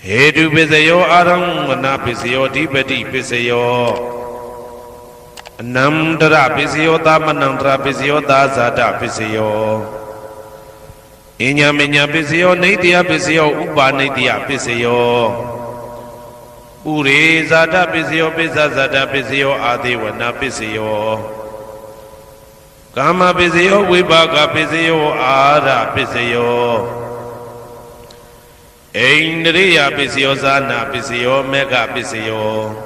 Hedu Pisayo Aramana Pisayo Dipati Pisayo Namdra Pisayo Tamanandra Pisayo Dazada Pisayo Inyaminya Pisayo Nidya Pisayo Upa Nidya Pisayo Uri Zada Pisayo Pisazada Pisayo Adiwana Pisayo Kama Pisayo Vibhaga Pisayo Ara Pisayo Indriya Pisayo Sana Pisayo Mega Pisayo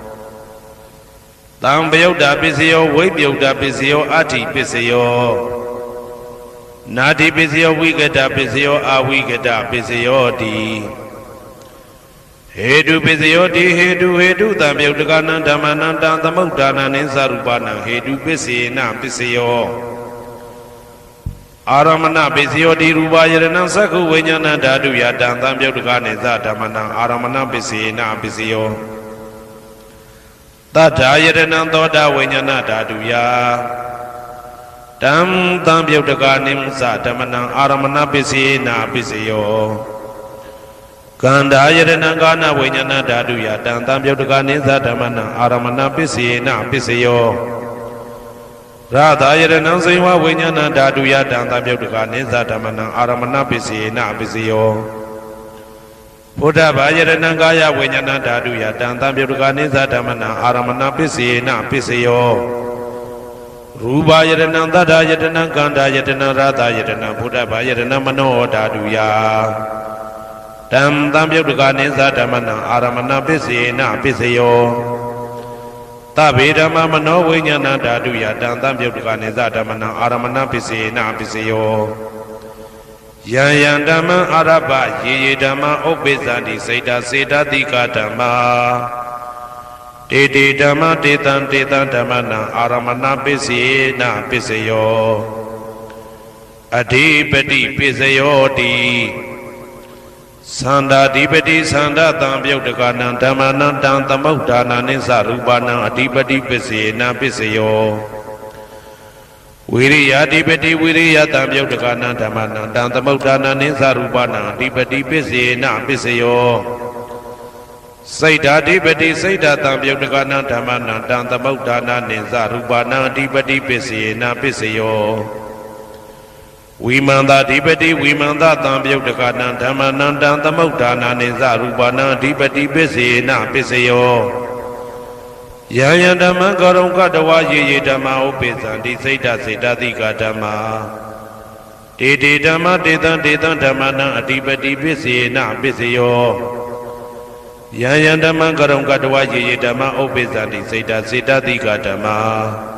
Tambayuda Pisayo Vibhyuda Pisayo Ati Pisayo Nadi Pisayo Vigata Pisayo Avigata Pisayo Di Hedu Pisayo Di Hedu Tambayudagana Dhamananda Tamudana Ninsarupana Hedu Pisina Pisayo Aramana Pisayo Di Rubayarana Saku Vinyana Dadu Yadam Tambayudagane Zadamana Aramana Pisina Pisayo Tadayarana Toda Vinyana Dadu Ya Tam Tambayudagane Zadamana Aramana Pisina Pisayo Kandayarana Gana Vinyana Dadu Yadam Tambayudagane Zadamana Aramana Pisina Pisayo Radhayarana Saiva Vinyana Dadu Yadam Tambayudagane Zadamana Aramana Pisina Pisayo Buddha Bhayarana Gaya Vinyana Dadu Yadam Tambayudagane Zadamana Aramana Pisina Pisayo Rubayarana Dadayarana Gandayarana Radhayarana Buddha Bhayarana Mano Dadu Ya Tam Tambayudagane Zadamana Aramana Pisina Pisayo Tabedama Mano Vinyana Dadu Yadam Tambayudagane Zadamana Aramana Pisina Pisayo Yayandama Araba Yedama Obezandi Seda Seda Dika Dhamma Dede Dhamma Detan Detan Dhammana Aramana Pisina Pisayo Adipati Pisayo Di Sanda Dipati Sanda Tambayudagana Dhammana Tamudana Ninsarupana Adipati Pisina Pisayo Viriya Dipati Viriya Tambayudagana Dhammana Tamudana Ninsarupana Adipati Pisina Pisayo Saida Dipati Saida Tambayudagana Dhammana Tamudana Ninsarupana Adipati Pisina Pisayo Vimanda Dipati Vimanda Tambayudagana Dhammana Tamudana Ninsarupana Adipati Pisina Pisayo Yayandama Garonga Dawa Ye Dhamma Upezandi Saida Saida Dika Dhamma Dede Dhamma Dedan Dedan Dhammana Adipati Pisina Pisayo Yayandama Garonga Dawa Ye Dhamma Upezandi Saida Saida Dika Dhamma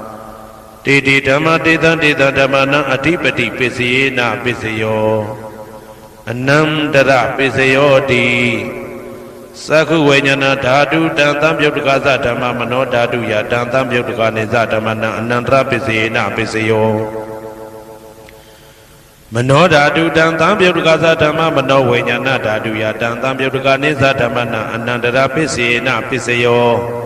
Dede Dhamma Dedan Dedan Dhammana Adipati Pisina Pisayo Anandara Pisayo Di Saku Vinyana Dadu Dan Tambayudagane Dhamma Mano Dadu Yadam Tambayudagane Zadamana Anandra Pisina Pisayo Mano Dadu Dan Tambayudagane Dhamma Mano Vinyana Dadu Yadam Tambayudagane Zadamana Anandra Pisina Pisayo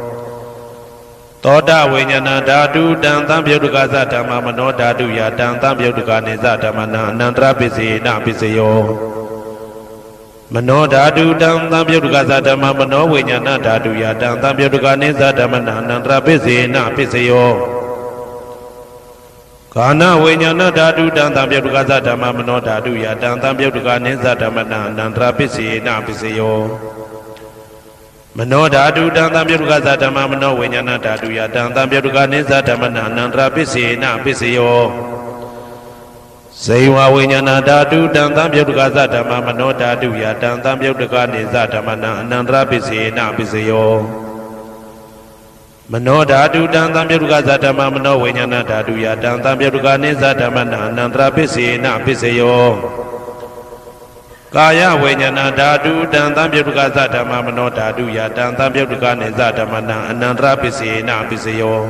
Toda Vinyana Dadu Dan Tambayudagane Dhamma Mano Dadu Yadam Tambayudagane Zadamana Anandra Pisina Pisayo Mano Dadu Dan Tambayudagane Dhamma Mano Vinyana Dadu Yadam Tambayudagane Zadamana Anandra Pisina Pisayo Kana Vinyana Dadu Dan Tambayudagane Dhamma Mano Dadu Yadam Tambayudagane Zadamana Anandra Pisina Pisayo Mano Dadu Dan Tambayudagane Dhamma Mano Vinyana Dadu Yadam Tambayudagane Zadamana Anandra Pisina Pisayo Saiva Vinyana Dadu Dan Tambayudagane Dhamma Mano Dadu Yadam Tambayudagane Zadamana Anandra Pisina Pisayo Mano Dadu Dan Tambayudagane Dhamma Mano Vinyana Dadu Yadam Tambayudagane Zadamana Anandra Pisina Pisayo Kaya Vinyana Dadu Dan Tambayudagane Dhamma Mano Dadu Yadam Tambayudagane Zadamana Anandra Pisina Pisayo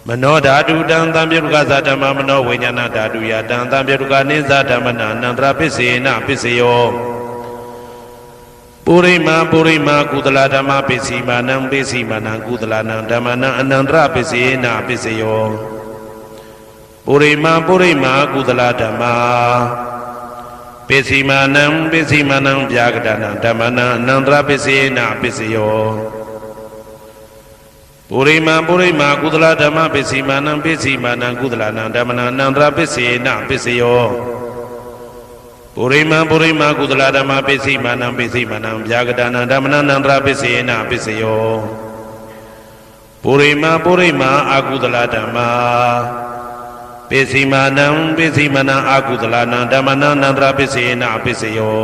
Mano Dadu Dan Tambayudagane Dhamma Mano Vinyana Dadu Yadam Tambayudagane Zadamana Anandra Pisina Pisayo Purima Purima Kudala Dhamma Pisimanam Pisimanam Kudalanam Dhammana Anandra Pisina Pisayo Purima Purima Kudala Dhamma ပိစီမာနံပိစီမာနံဗျာကတနံဓမ္မနံအနန္တရပိစေနပိစယောပုရိမာပုရိမာကုသလဓမ္မပိစီမာနံပိစီမာနံကုသလနံဓမ္မနံအနန္တရပိစေနပိစယောပုရိမာပုရိမာကုသလဓမ္မပိစီမာနံပိစီမာနံဗျာကတနံဓမ္မနံအနန္တရပိစေနပိစယောပုရိမာပုရိမာအကုသလဓမ္မပိစီမာနံပိစီမာနံအကုသလနံဓမ္မနံအနန္တရပိစေနပိစယော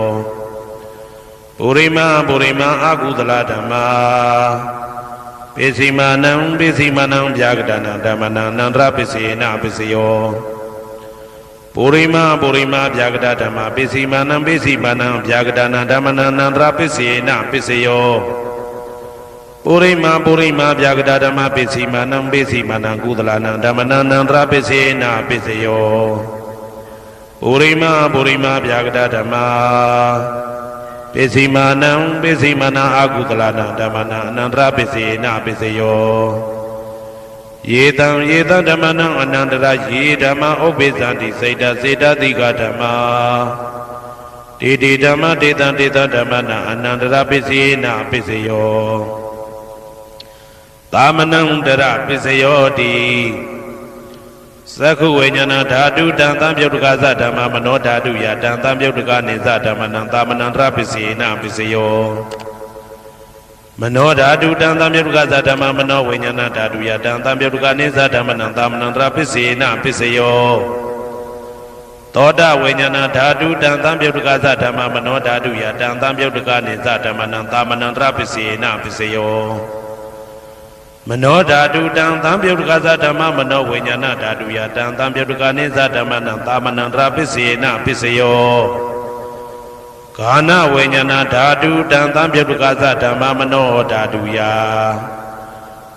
ပုရိမာပုရိမာအကုသလဓမ္မပိစီမာနံပိစီမာနံဗျာကတနံဓမ္မနံအနန္တရပိစေနပိစယောပုရိမာပုရိမာဗျာကတဓမ္မပိစီမာနံပိစီမာနံဗျာကတနံဓမ္မနံအနန္တရပိစေနပိစယောပုရိမာပုရိမာဗျာကတဓမ္မပိစီမာနံပိစီမာနံကုသလနံဓမ္မနံအနန္တရပိစေနပိစယောပုရိမာပုရိမာဗျာကတဓမ္မပိစီမာနံပိစီမာနံအကုသလနံဓမ္မနံအနန္တရပိစေနပိစယောယေတံယေတံဓမ္မနံအနန္တရယေဓမ္မဥပ္ပိသန္တိစေတစေတတိကဓမ္မတေတေဓမ္မတေတံတေတံဓမ္မနံအနန္တရပိစေနပိစယောသာမနံတရပိစယောတိသက္ခုဝိညာဏဓာတုတံသံပြုတ်တကသဓမ္မမနောဓာတုယတံသံပြုတ်တကနေသဓမ္မနံသာမနံတရပိစေနပိစယောမနောဓာတုတံသံပြုတ်တကသဓမ္မမနောဝိညာဏဓာတုယတံသံပြုတ်တကနေသဓမ္မနံသာမနံတရပိစေနပိစယောသောတဝိညာဏဓာတုတံသံပြုတ်တကသဓမ္မမနောဓာတုယတံသံပြုတ်တကနေသဓမ္မနံသာမနံတရပိစေနပိစယောမနောဓာတုတံသံပြုတ်တကသဓမ္မမနောဝိညာဏဓာတုယတံသံပြုတ်တကနေသဓမ္မနံသာမနံတရပိစေနပိစယောဂာနဝိညာဏဓာတုတံသံပြုတ်တကသဓမ္မမနောဓာတုယ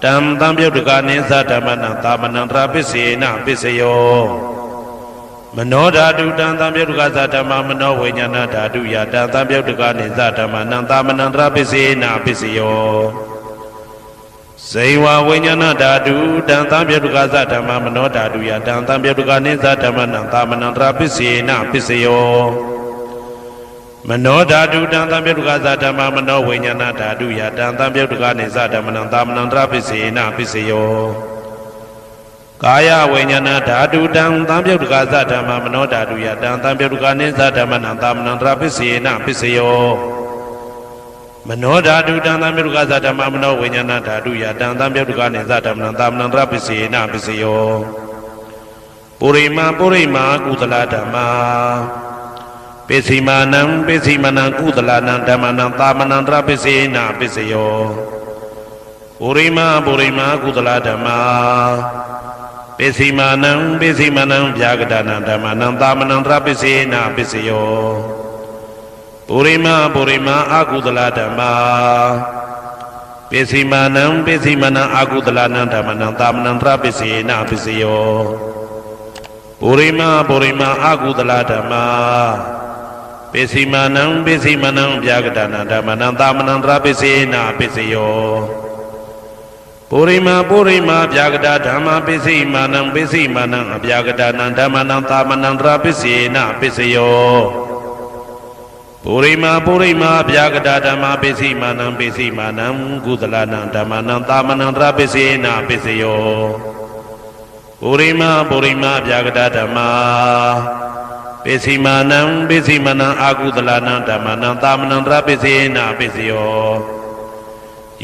တံသံပြုတ်တကနေသဓမ္မနံသာမနံတရပိစေနပိစယောမနောဓာတုတံသံပြုတ်တကသဓမ္မမနောဝိညာဏဓာတုယတံသံပြုတ်တကနေသဓမ္မနံသာမနံတရပိစေနပိစယောဇေဝဝိညာဏဓာတုတံသံပြုတ်တကသဓမ္မမနောဓာတုယတံသံပြုတ်တကနေသဓမ္မနံသာမနံတရပိစေနပိစယောမနောဓာတုတံသံပြုတ်တကသဓမ္မမနောဝိညာဏဓာတုယတံသံပြုတ်တကနေသဓမ္မနံသာမနံတရပိစေနပိစယောကာယဝိညာဏဓာတုတံသံပြုတ်တကသဓမ္မမနောဓာတုယတံသံပြုတ်တကနေသဓမ္မနံသာမနံတရပိစေနပိစယောမနောဓာတုတံသံပြုတ်တကသဓမ္မမနောဝိညာဏဓာတုယတံသံပြုတ်တကနေသဓမ္မနံသာမနံတရပိစေနပိစယောပုရိမာပုရိမာကုသလဓမ္မပိစီမာနံပိစီမာနံကုသလနံဓမ္မနံသာမနံတရပိစေနပိစယောပုရိမာပုရိမာကုသလဓမ္မပိစီမာနံပိစီမာနံဗျာကတနံဓမ္မနံသာမနံတရပိစေနပိစယောပုရိမာပုရိမာအကုသလဓမ္မပိစီမာနံပိစီမာနံအကုသလနံဓမ္မနံသာမနံတရပိစေနပိစယောပုရိမာပုရိမာအကုသလဓမ္မပိစီမာနံပိစီမာနံဗျာကတနံဓမ္မနံသာမနံတရပိစေနပိစယောပုရိမာပုရိမာဗျာကတဓမ္မပိစီမာနံပိစီမာနံအဗျာကတနံဓမ္မနံသာမနံတရပိစေနပိစယောပုရိမာပုရိမာဗျာကတဓမ္မပိစီမာနံပိစီမာနံကုသလနံဓမ္မနံသာမနံတရပိစေနပိစယောပုရိမာပုရိမာဗျာကတဓမ္မပိစီမာနံပိစီမာနံအာကုသလနံဓမ္မနံသာမနံတရပိစေနပိစယော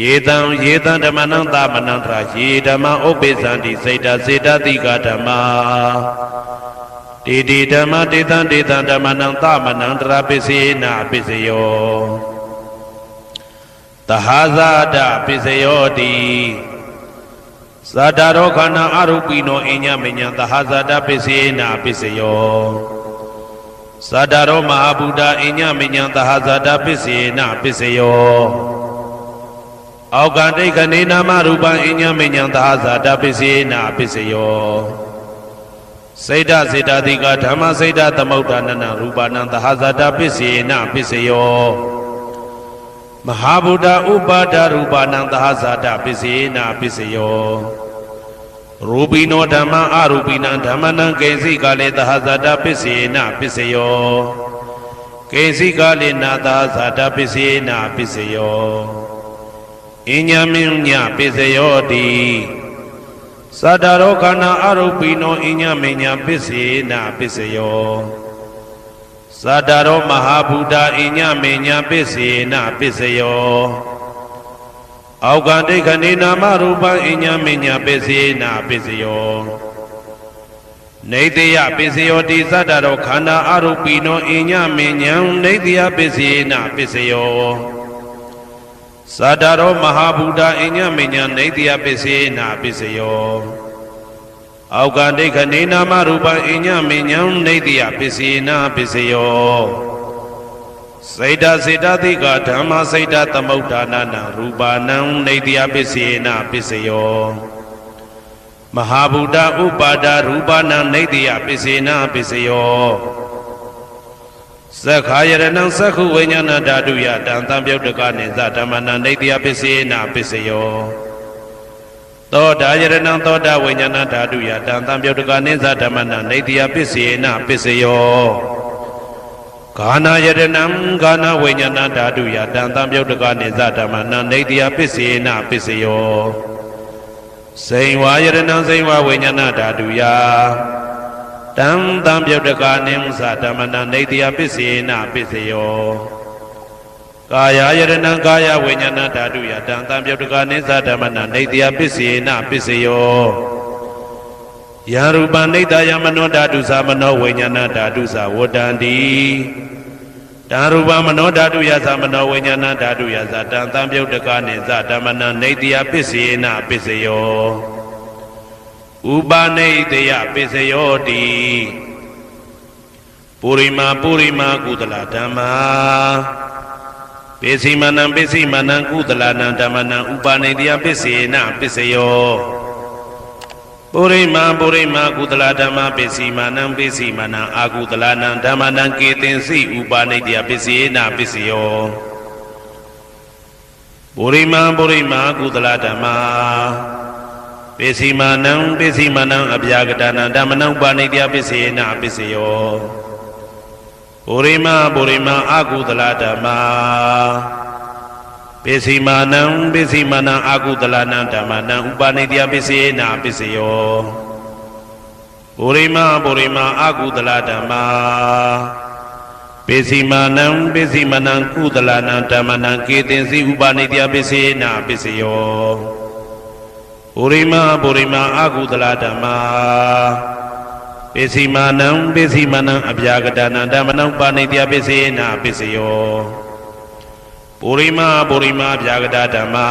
ယေတံယေတံဓမ္မနံသာမနံတရယေဓမ္မဥပ္ပိသန္တိစေတစေတတိကဓမ္မတေတေဓမ္မတေတံတေတံဓမ္မနံသာမနံတရပိစေနပိစယောသဟာဇာတပိစယောတိသတ္တရောခန္ဓာအရုပိနောအညမညံသဟာဇာတပိစေနပိစယောသတ္တရောမဟာဗုဒ္ဓအညမညံသဟာဇာတပိစေနပိစယောအောက်ကတိခဏေနာမရူပံအညမညံသဟာဇာတပိစေနပိစယောစေတစေတတိကဓမ္မစေတသမုဋ္ဌာနနရူပနံသဟာဇာတပိစေနပိစယောမဟာဗုဒ္ဓဥပါဒရူပနံသဟာဇာတပိစေနပိစယောရူပိနောဓမ္မအရူပိနံဓမ္မနံကေစီကလေသဟာဇာတပိစေနပိစယော ကေစီကာလိနာသာဇာတပစ္စေနာပစ္စယောအညမင်းညပစ္စယောတိသတ္တရောခန္ဓာအရုပိနောအညမင်းညပစ္စေနာပစ္စယောသတ္တရောမဟာဗုဒ္ဓအညမင်းညပစ္စေနာပစ္စယောအောက်ကဒိဋ္ဌိနာမရူပံအညမင်းညပစ္စေနာပစ္စယောနေတယပစ္စယောတိသတ္တရောခန္ဓာအရုပိနောအညမင်းညံနေတယပစ္စေနာပစ္စယောသတ္တရောမဟာဗုဒ္ဓအညမညနေတယပစ္စေနာပစ္စယောအောက်ကဒိဋ္ဌိနာမရူပံအညမညံနေတယပစ္စေနာပစ္စယောစေတစေတသိကဓမ္မစေတသမုဋ္ဌာနာနာရူပနံနေတယပစ္စေနာပစ္စယောမဟာဗုဒ္ဓဥပါဒရူပနံနေတယပစ္စေနာပစ္စယောသက္ခာယရဏံသက္ခုဝိညာဏဓာတုယတံသံပြုတ်တကနေသဓမ္မနံနေတယပစ္စေနာပစ္စယောသောတာယရဏံသောတာဝိညာဏဓာတုယတံသံပြုတ်တကနေသဓမ္မနံနေတယပစ္စေနာပစ္စယောဂာနာယရဏံဂာနာဝိညာဏဓာတုယတံသံပြုတ်တကနေသဓမ္မနံနေတယပစ္စေနာပစ္စယောစိန်ဝါယရဏံစိန်ဝါဝိညာဏဓာတုယတံသံပြုတ်တကနေသဓမ္မနံနေတယပစ္စေနာပစ္စယောကာယယရဏံကာယဝိညာဏဓာတုယတံသံပြုတ်တကနေသဓမ္မနံနေတယပစ္စေနာပစ္စယောယံရူပံနေတယမနောဓာတုသမနောဝိညာဏဓာတုသဝတ္တန္တိတံရူပမနောဓာတုယသမနောဝိညာဏဓာတုယသတံသံပြုတ်တကနေသဓမ္မနံနေတယပစ္စေနာပစ္စယောဥပနိတယပစ္စယောတိပုရိမာကုသလဓမ္မာပိစိမနံကုသလနံဓမ္မနံဥပနိတယပစ္စေနာပစ္စယောပုရိမာကုသလဓမ္မာပိစိမနံအာကုသလနံဓမ္မနံကေတင်စိဥပနိတယပစ္စေနာပစ္စယောပုရိမာကုသလဓမ္မာပိစိမနံအဗျာကတနာဓမ္မနံဥပနိတယပစ္စေနာပစ္စယောပုရိမာအာကုသလဓမ္မာပိစိမနံအာကုသလနံဓမ္မနံဥပနိတယပစ္စေနာပစ္စယောပုရိမာအာကုသလဓမ္မာပိစိမနံကုသလနံဓမ္မနံကေတင်စီဥပနိတယပစ္စေနာပစ္စယောပုရိမာအာကုသလဓမ္မာပိစိမနံအဗျာကတနာဓမ္မနံပါဏိတယပစ္စေနာပစ္စယောပုရိမာဗျာကတဓမ္မာ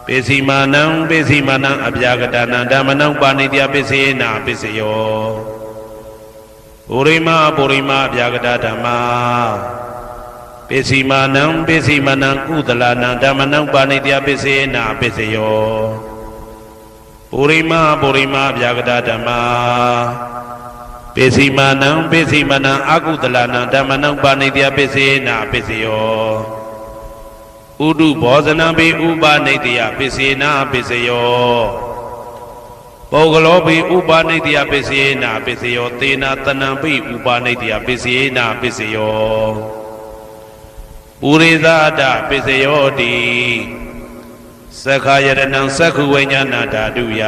ပိစိမနံအဗျာကတနာဓမ္မနံပါဏိတယပစ္စေနာပစ္စယောပုရိမာဗျာကတဓမ္မာပိစိမနံကုသလနံဓမ္မနံပါဏိတယပစ္စေနာပစ္စယောပုရိမာဗျာကတဓမ္မာပိစိမနံအာကုသလနံဓမ္မနံပါဏိတယပစ္စေနာပစ္စယောဥဒုဘောဇနံပိဥပနိတယပစ္စေနာပစ္စယောပုဂ္ဂလောပိဥပနိတယပစ္စေနာပစ္စယောသေနာတနံပိဥပနိတယပစ္စေနာပစ္စယောပုရိသဒပစ္စယောတိသက္ခာယရဏံသက္ခုဝိညာဏဓာတုယ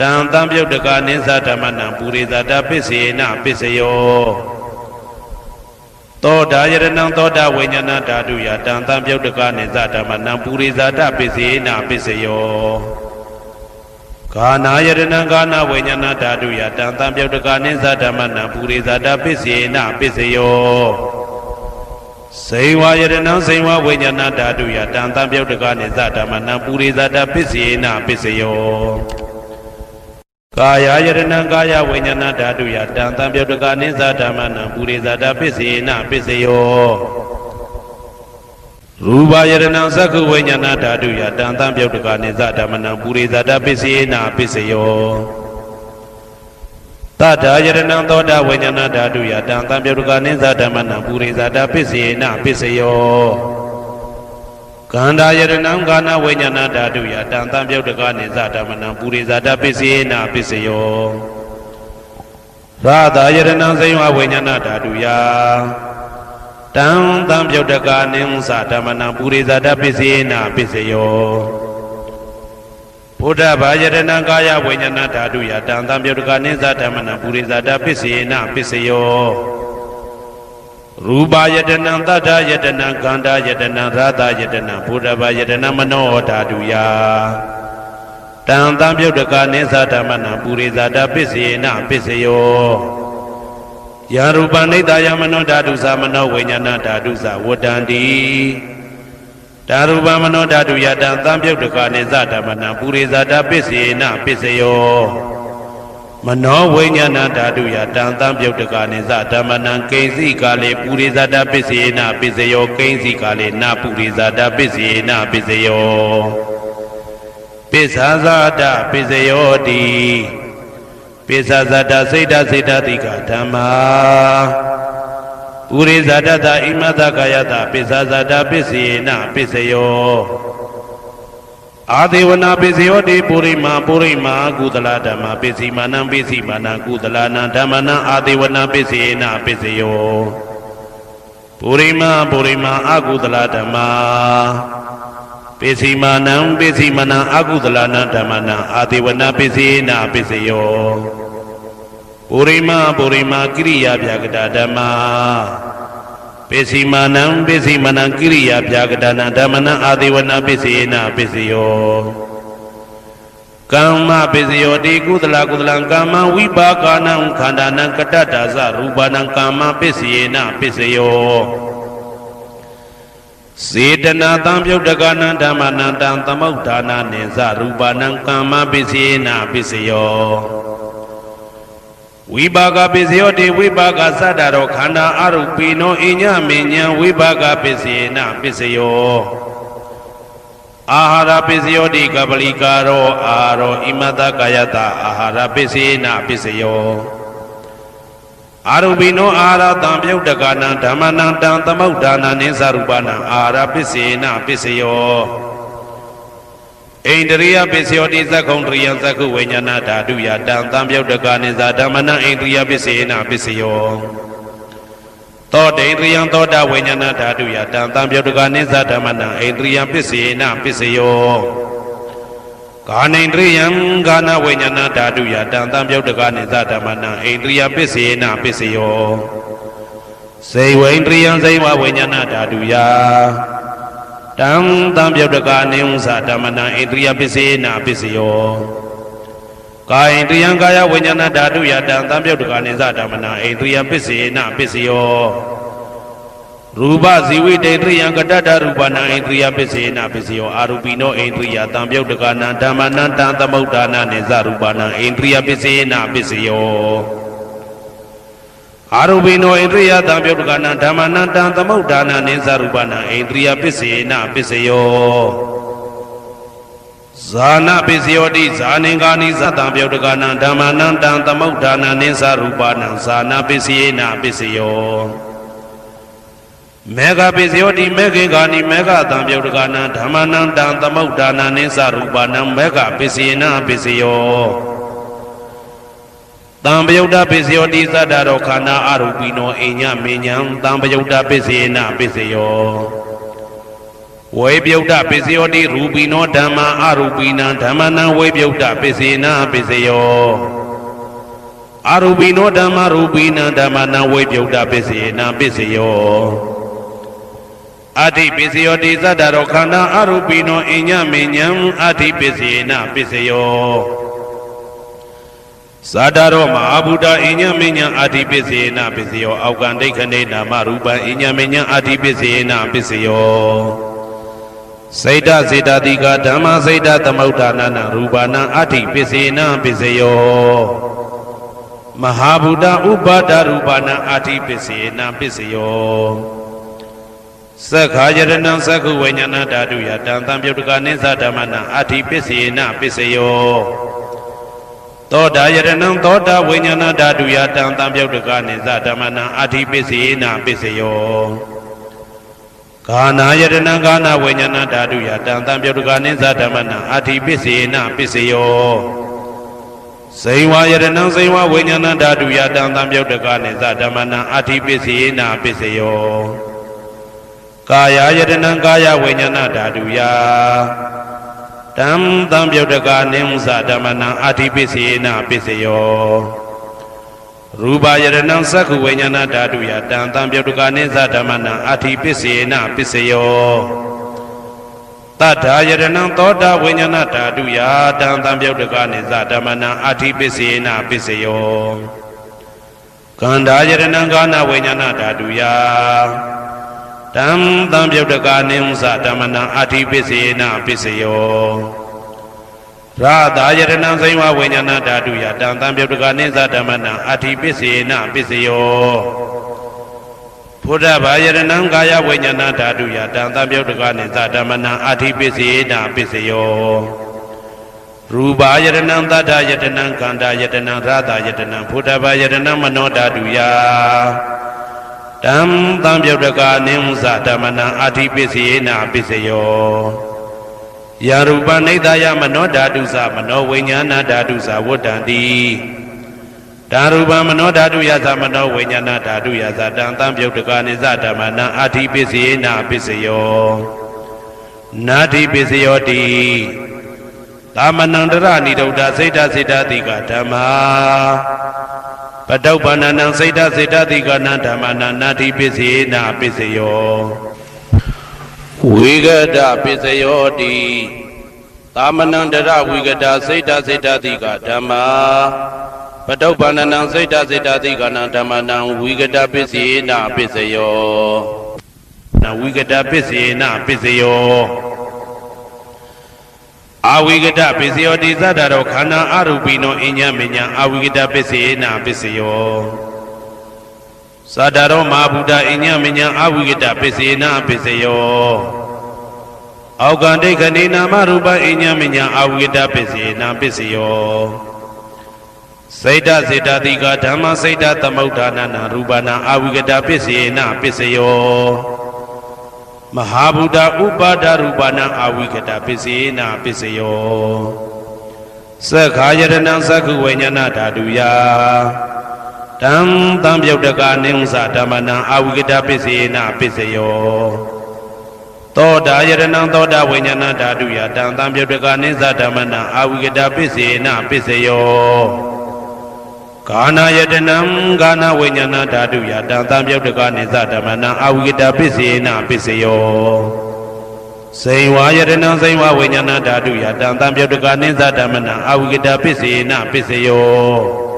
တံသံပြုတ်တကနိသဓမ္မနံပုရိသဒပစ္စေနာပစ္စယောသောတာယရဏံသောတာဝိညာဏဓာတုယတံသံပြုတ်တကနိသဓမ္မနံပုရိသဒပစ္စေနာပစ္စယောဂာနာယရဏံဂာနာဝိညာဏဓာတုယတံသံပြုတ်တကနိသဓမ္မနံပုရိသဒပစ္စေနာပစ္စယောစိန်ဝါယရဏံစိန်ဝါဝိညာဏဓာတုယတံသံပြုတ်တကနိသဓမ္မနံပုရိသဒပစ္စေနာပစ္စယောကာယယရဏံကာယဝိညာဏဓာတုယတံသံပြုတ်တကနိသဓမ္မနံပုရိသဒပစ္စေနာပစ္စယောရူပယရဏံသက္ခုဝိညာဏဓာတုယတံသံပြုတ်တကနိသဓမ္မနံပုရိသဒပစ္စေနာပစ္စယောသတ္တာယရဏံသောတာဝိညာဏဓာတုယတံသံပြုတ်တကနိသဓမ္မနံပုရိသဒပစ္စေနာပစ္စယောကန္တာယရဏံကာနဝိညာဏဓာတုယတံသံပြုတ်တကနိသဓမ္မနံပုရိသဒပစ္စေနာပစ္စယော သာသာယတနံစိယဝိညာဏဓာတုယတံတံပြုတ်တကာနိသဓမ္မနံပုရိသတပစ္စေနပစ္စယောဘုဒ္ဓဘာယတနံကာယဝိညာဏဓာတုယတံတံပြုတ်တကာနိသဓမ္မနံပုရိသတပစ္စေနပစ္စယောရူပယတနံတတ္ထယတနံခန္ဓာယတနံရာသယတနံဘုဒ္ဓဘာယတနံမနောဓာတုယတံတံပြုတ်တကာနိသဓမ္မနံပုရိသတပစ္စေနပစ္စယောယာရူပနိတယမနောဓာတုသမနောဝိညာဏဓာတုသဝတ္တန္တိဓာရူပမနောဓာတုယတံသံပြုတ်တကာနိသဓမ္မနံပုရိသတပစ္စေနပစ္စယောမနောဝိညာဏဓာတုယတံသံပြုတ်တကာနိသဓမ္မနံကိဉ္စီကာလေပုရိသတပစ္စေနပစ္စယောကိဉ္စီကာလေနပုရိသတပစ္စေနပစ္စယောပိစ္ဆာဇာတပစ္စယောတိပိစ္ဆာဇာတစိတ်တစေတတိကဓမ္မာပုရိသတတဣမတကာယတပိစ္ဆာဇာတပစ္စေနပစ္စယောအာဒေဝနာပစ္စယောတိပုရိမာကုသလဓမ္မာပစ္စည်းမာနံပစ္စည်းမာနံကုသလနာဓမ္မနံအာဒေဝနာပစ္စေနပစ္စယောပုရိမာအကုသလဓမ္မာပစ္စည်းမာနံအကုသလနာဓမ္မနံအာဒေဝနာပစ္စေနပစ္စယောပုရိမာကိရိယာဗျာကတာဓမ္မာပစ္စည်းမာနံကိရိယာဗျာကတာနာဓမ္မနံအာဒေဝနာပစ္စေနပစ္စယောကမ္မပစ္စယောတိကုသလကမ္မဝိပါကနံခန္ဓာနံကတ္တတာသရူပနံကမ္မပစ္စေနပစ္စယောစေတနာတံပြုတ်တကနံဓမ္မနံတံသမုဋ္ဌာနာနိသရူပနံကမ္မပစ္စေနပစ္စယောဝိပါကပစ္စယောတိဝိပါကသတ္တရောခန္ဓာအရုပိနောအညမဉ္ဇံဝိပါကပစ္စေနပစ္စယောအာဟာရပစ္စယောတိကပလိကာရောအာရောဣမတကာယတအာဟာရပစ္စေနပစ္စယောအာရုပိနောအာဟာရတံပြုတ်တကနံဓမ္မနံတံသမုဋ္ဌာနာနိသရူပနံအာဟာရပစ္စေနပစ္စယောဣန္ဒရိယပစ္စယောတိသက္ကုံတရိယသက္ခုဝိညာဏဓာတုယတံသံပြုတ်တကာနိသဓမ္မနံဣန္ဒရိယပစ္စေနပစ္စယောသောတေန္ဒရိယသောတဝိညာဏဓာတုယတံသံပြုတ်တကာနိသဓမ္မနံဣန္ဒရိယပစ္စေနပစ္စယောကာနိန္ဒရိယကာနဝိညာဏဓာတုယတံသံပြုတ်တကာနိသဓမ္မနံဣန္ဒရိယပစ္စေနပစ္စယောစေဝိန္ဒရိယစေဝဝိညာဏဓာတုယတံသံပြုတ်တကာနိသဓမ္မနံဣန္ဒရိယပစ္စေနပစ္စယောကာယိန္ဒရိယကာယဝိညာဏဓာတုယတံသံပြုတ်တကာနိသဓမ္မနံဣန္ဒရိယပစ္စေနပစ္စယောရူပဇီဝိတေန္ဒရိယကတ္တရူပနံဣန္ဒရိယပစ္စေနပစ္စယောအာရူပိနောဣန္ဒရိယတံပြုတ်တကာနံဓမ္မနံတံသမုဋ္ဌာနာနိသရူပနံဣန္ဒရိယပစ္စေနပစ္စယောအာရူပိနောဣန္ဒရိယတံပြုတ်တကာနံဓမ္မနံတံသမုဋ္ဌာနာနိသရူပနံဣန္ဒရိယပစ္စေနပစ္စယောဇာနာပစ္စယောတိဇာနိကာနိသတံပြုတ်တကာနံဓမ္မနံတံသမုဋ္ဌာနာနိသရူပနံဇာနာပစ္စေနပစ္စယောမေဃပစ္စယောတိမေခေကာနိမေဃတံပြုတ်တကာနံဓမ္မနံတံသမုဋ္ဌာနာနိသရူပနံမေဃပစ္စေနပစ္စယောတံပယုတ်တပစ္စယောတိသတ္တရောခန္ဓာအရူပိနောအိညမေညံတံပယုတ်တပစ္စေနပစ္စယောဝေပယုတ်တပစ္စယောတိရူပိနောဓမ္မာအရူပိနံဓမ္မနံဝေပယုတ်တပစ္စေနပစ္စယောအရူပိနောဓမ္မာရူပိနံဓမ္မနံဝေပယုတ်တပစ္စေနပစ္စယောအဋ္ဌိပစ္စယောတိသတ္တရောခန္ဓာအရူပိနောအိညမေညံအဋ္ဌိပစ္စေနပစ္စယောဇာတရောမဟာဗုဒ္ဓအိညမေညံအဋ္ဌိပစ္စေနပစ္စယောအောက်ကံဒိဋ္ဌနေနာမရူပံအိညမေညံအဋ္ဌိပစ္စေနပစ္စယောစိတ်တစေတတိကဓမ္မစိတ်တသမုဋ္ဌာနာနရူပနံအဋ္ဌိပစ္စေနပစ္စယောမဟာဗုဒ္ဓဥပါဒရူပနံအဋ္ဌိပစ္စေနပစ္စယောသက္ခာယရဏံသက္ခုဝိညာဏဓာတုယတံသံပြုတ်တကာနိသဓမ္မနံအဋ္ဌိပစ္စေနပစ္စယောသောတာယရဏံသောတာဝိညာဏဓာတုယတံသံပြုတ်တကာနိသဓမ္မနံအဋ္ဌိပစ္စေနပစ္စယောကာနာယရဏံကာနာဝိညာဏဓာတုယတံသံပြုတ်တကာနိသဓမ္မနံအဋ္ဌိပစ္စေနပစ္စယော စိန်ဝါယတနံစိန်ဝါဝိညာဏဓာတုယတံသံပြုတ်တကနိသဓမ္မနံအာတိပစ္စေနာပစ္စယောကာယယတနံကာယဝိညာဏဓာတုယတံသံပြုတ်တကနိသဓမ္မနံအာတိပစ္စေနာပစ္စယောရူပယတနံသက္ခုဝိညာဏဓာတုယတံသံပြုတ်တကနိသဓမ္မနံအာတိပစ္စေနာပစ္စယောတထာယတနံသောတာဝိညာဏဓာတုယတံသံပြုတ်တကနိသဓမ္မနံအာတိပစ္စေနာပစ္စယောကန္ဓာယတနံကာနဝိညာဏဓာတုယတံသံပြုတ်တကနိသဓမ္မနံအာတိပစ္စေနာပစ္စယောရာသာယတနံစိဝဝိညာဏဓာတုယတံသံပြုတ်တကနိသဓမ္မနံအာတိပစ္စေနာပစ္စယောဘုဒ္ဓဘာယတနံကာယဝိညာဏဓာတုယတံသံပြုတ်တကနိသဓမ္မနံအာတိပစ္စေနာပစ္စယောရူပယတနံသတ္တယတနံခန္ဓာယတနံရာသာယတနံဘုဒ္ဓဘာယတနံမနောဓာတုယတံသံပြုတ်တကနိသဓမ္မနံအာတိပစ္စေနာပစ္စယောယရူပနိဒာယမနောဓာတုသမနောဝိညာဏဓာတုသဝတ္တံတိဓာရူပမနောဓာတုယသမနောဝိညာဏဓာတုယသတံသံပြုတ်တကနိသဓမ္မနံအာတိပစ္စေနာပစ္စယောနာတိပစ္စယောတိသမနံတရဏိဒုဒ္ဓစိတ်တစေတတိကဓမ္မာပတုပ္ပန္နံစိတ်တစေတတိကနံဓမ္မနံနာတိပစ္စေနာပစ္စယောဝိဂဒပစ္စယောတိသမနံတရဝိဂဒစိတ်တစေတတိကဓမ္မာပတုပ္ပန္နံစိတ်တစေတတိကနံဓမ္မနံဝိဂဒပစ္စေနာပစ္စယောနဝိဂဒပစ္စေနာပစ္စယောအာဝိကတပစ္စယောတိသတ္တရောခန္ဓာအရူပိနောအညမညာအာဝိကတပစ္စေနာပစ္စယောသတ္တရောမဟာဗုဒ္ဓအညမညာအာဝိကတပစ္စေနာပစ္စယောအောက်ကံဒိဋ္ဌိနာမရူပအညမညာအာဝိကတပစ္စေနာပစ္စယောစိတ်တစေတတိကဓမ္မစိတ်တသမုဋ္ဌာနနာရူပနာအာဝိကတပစ္စေနာပစ္စယောမဟာဗုဒ္ဓဥပါဒရူပနာအာဝိကတပစ္စေနာပစ္စယောသက္ခာယတနံသက္ခုဝိညာဏဓာတုယတံသံပြုတ်တကနိသဓမ္မနံအာဝိကတပစ္စေနာပစ္စယောသောတာယတနံသောတာဝိညာဏဓာတုယတံသံပြုတ်တကနိသဓမ္မနံအာဝိကတပစ္စေနာပစ္စယောကာနာယတနံကာနဝိညာဏဓာတုယတံသံပြုတ်တကနိသဓမ္မနံအာဝိကတပစ္စေနာပစ္စယောစိန်ဝါယတနံစိန်ဝဝိညာဏဓာတုယတံသံပြုတ်တကနိသဓမ္မနံအာဝိကတပစ္စေနာပစ္စယော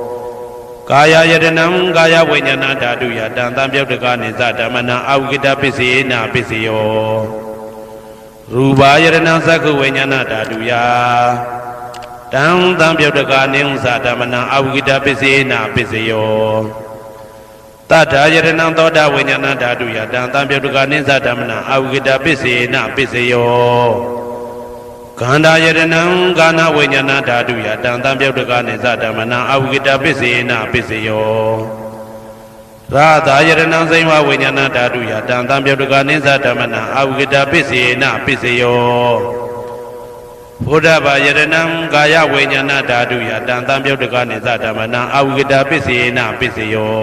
ကာယယတနံကာယဝိညာဏဓာတုယတံသံပြုတ်တကနိသဓမ္မနံအာဝိကတပစ္စေနာပစ္စယောရူပယတနံသက္ခုဝိညာဏဓာတုယတံသံပြုတ်တကနိသဓမ္မနံအာဝိကတပစ္စေနာပစ္စယောတထာယတနံသောတာဝိညာဏဓာတုယတံသံပြုတ်တကနိသဓမ္မနံအာဝိကတပစ္စေနာပစ္စယောခန္ဓာယတနံကာနဝိညာဏဓာတုယတံသံပြုတ်တကနိသဓမ္မနံအာဝိကတပစ္စေနာပစ္စယောရာသာယတနံစိဝဝိညာဏဓာတုယတံသံပြုတ်တကနိသဓမ္မနံအာဝိကတပစ္စေနာပစ္စယောဘုဒ္ဓဘာယတနံကာယဝိညာဏဓာတုယတံသံပြုတ်တကနိသဓမ္မနံအာဝိကတပစ္စေနာပစ္စယော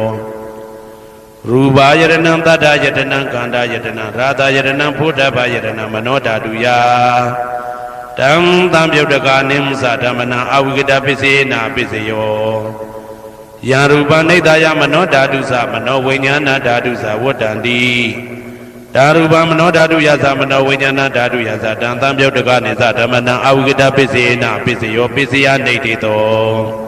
ရူပယတနံတတ္တယတနံခန္ဓာယတနံရာသာယတနံဘုဒ္ဓဘာယတနံမနောဓာတုယတံသံပြုတ်တကနိသဓမ္မနံအာဝိကတပစ္စေနာပစ္စယောယရူပနိဒာယမနောဓာတုသမနောဝိညာဏဓာတုသဝတ္တံတိဓာရူပမနောဓာတုယသမနောဝိညာဏဓာတုယသတံသံပြုတ်တကနိသဓမ္မနံအာဝိကတပစ္စေနာပစ္စယောပစ္စယနိဋ္ဌိတော